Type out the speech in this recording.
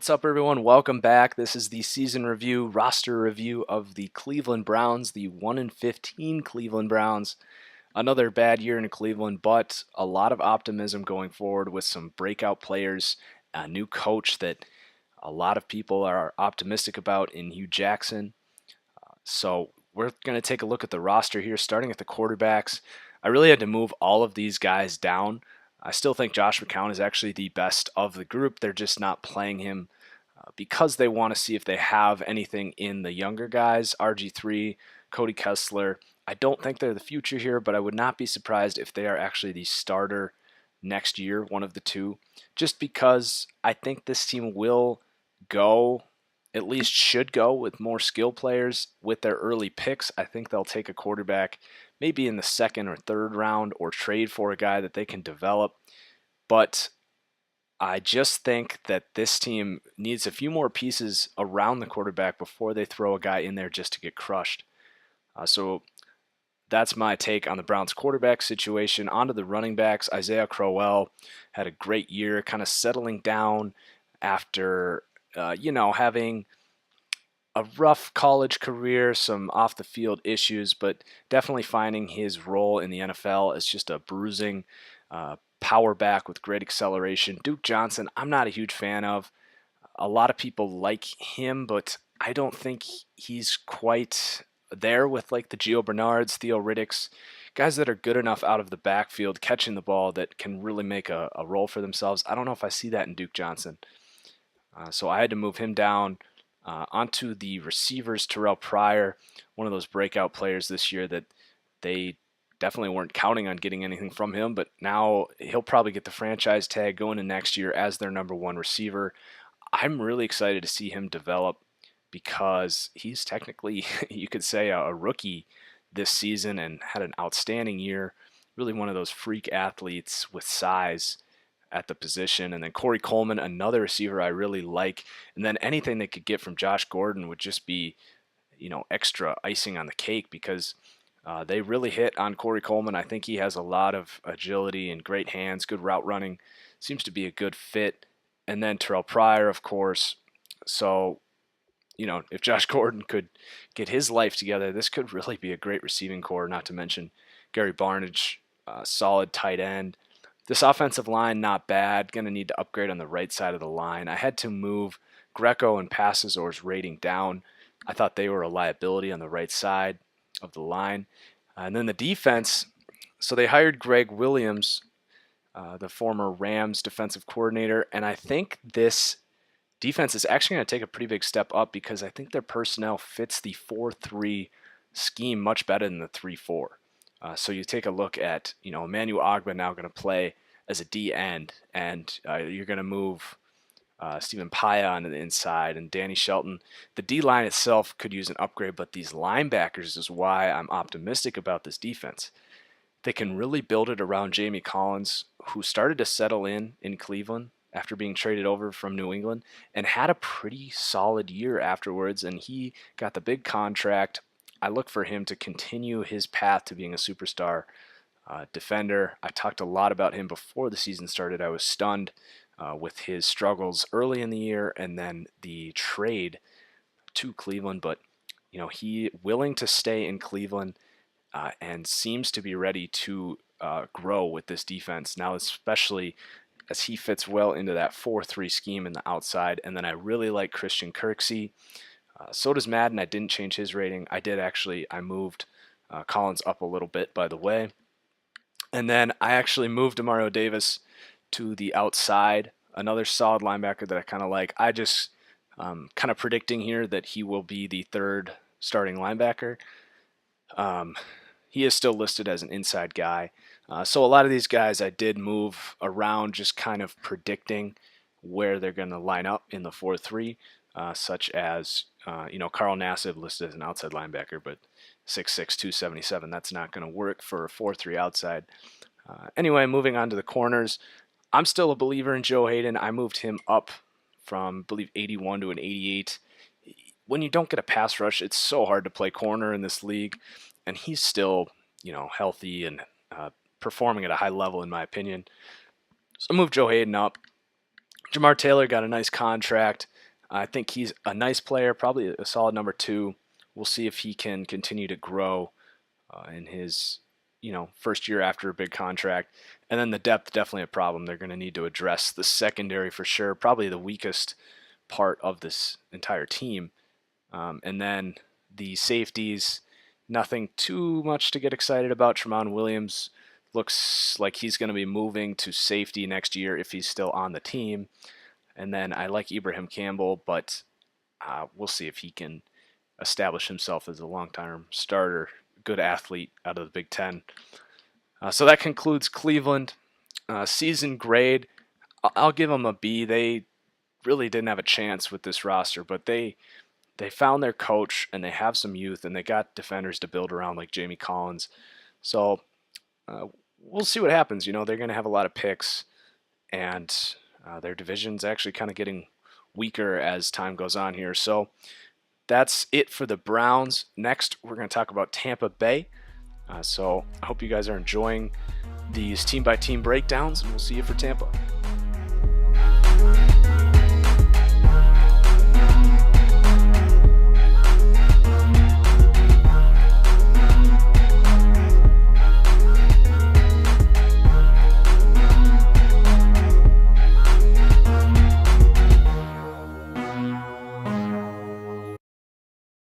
What's up, everyone? Welcome back. This is the season review, roster review of the Cleveland Browns, the 1-15 Cleveland Browns. Another bad year in Cleveland, but a lot of optimism going forward with some breakout players, a new coach that a lot of people are optimistic about in Hugh Jackson. So we're going to take a look at the roster here, starting at the quarterbacks. I really had to move all of these guys down. I still think Josh McCown is actually the best of the group. They're just not playing him because they want to see if they have anything in the younger guys, RG3, Cody Kessler. I don't think they're the future here, but I would not be surprised if they are actually the starter next year, one of the two, just because I think this team will go, at least should go, with more skill players with their early picks. I think they'll take a quarterback maybe in the second or third round or trade for a guy that they can develop. But I just think that this team needs a few more pieces around the quarterback before they throw a guy in there just to get crushed. So that's my take on the Browns quarterback situation. Onto the running backs. Isaiah Crowell had a great year, kind of settling down after, having a rough college career, some off the field issues, but definitely finding his role in the NFL as just a bruising power back with great acceleration. Duke Johnson, I'm not a huge fan of. A lot of people like him, but I don't think he's quite there with like the Gio Bernards, Theo Riddicks, guys that are good enough out of the backfield catching the ball that can really make a role for themselves. I don't know if I see that in Duke Johnson. So I had to move him down. Onto the receivers, Terrell Pryor, one of those breakout players this year that they definitely weren't counting on getting anything from him, but now he'll probably get the franchise tag going into next year as their number one receiver. I'm really excited to see him develop because he's technically, you could say, a rookie this season and had an outstanding year. Really one of those freak athletes with size at the position. And then Corey Coleman, another receiver I really like. And then anything they could get from Josh Gordon would just be, extra icing on the cake because they really hit on Corey Coleman. I think he has a lot of agility and great hands, good route running. Seems to be a good fit. And then Terrell Pryor, of course. So, if Josh Gordon could get his life together, this could really be a great receiving core, not to mention Gary Barnidge, solid tight end. This offensive line, not bad. Going to need to upgrade on the right side of the line. I had to move Greco and Passasor's rating down. I thought they were a liability on the right side of the line. And then the defense, so they hired Greg Williams, the former Rams defensive coordinator, and I think this defense is actually going to take a pretty big step up because I think their personnel fits the 4-3 scheme much better than the 3-4. So you take a look at, Emmanuel Ogbah now going to play as a D end, and you're going to move Stephen Paya onto the inside and Danny Shelton. The D line itself could use an upgrade, but these linebackers is why I'm optimistic about this defense. They can really build it around Jamie Collins, who started to settle in Cleveland after being traded over from New England and had a pretty solid year afterwards, and he got the big contract. I look for him to continue his path to being a superstar defender. I talked a lot about him before the season started. I was stunned with his struggles early in the year and then the trade to Cleveland, but he willing to stay in Cleveland and seems to be ready to grow with this defense now, especially as he fits well into that 4-3 scheme in the outside. And then I really like Christian Kirksey. So does Madden. I didn't change his rating. I moved Collins up a little bit, by the way. And then I actually moved Demario Davis to the outside, another solid linebacker that I kind of like. I just kind of predicting here that he will be the third starting linebacker. He is still listed as an inside guy. So a lot of these guys I did move around, just kind of predicting where they're going to line up in the 4-3, such as, Carl Nassib listed as an outside linebacker, but 6'6", 277, that's not going to work for a 4-3 outside. Anyway, moving on to the corners. I'm still a believer in Joe Hayden. I moved him up from, I believe, 81 to an 88. When you don't get a pass rush, it's so hard to play corner in this league, and he's still, healthy and performing at a high level, in my opinion. So I moved Joe Hayden up. Jamar Taylor got a nice contract. I think he's a nice player, probably a solid number 2. We'll see if he can continue to grow in his first year after a big contract. And then the depth, definitely a problem. They're going to need to address the secondary for sure, probably the weakest part of this entire team. And then the safeties, nothing too much to get excited about. Tramon Williams looks like he's going to be moving to safety next year if he's still on the team. And then I like Ibrahim Campbell, but we'll see if he can establish himself as a long-term starter, good athlete out of the Big Ten. So that concludes Cleveland. Season grade, I'll give them a B. They really didn't have a chance with this roster, but they found their coach and they have some youth and they got defenders to build around like Jamie Collins. So we'll see what happens. They're going to have a lot of picks, and their division's actually kind of getting weaker as time goes on here. So that's it for the Browns. Next, we're going to talk about Tampa Bay. So I hope you guys are enjoying these team-by-team breakdowns, and we'll see you for Tampa.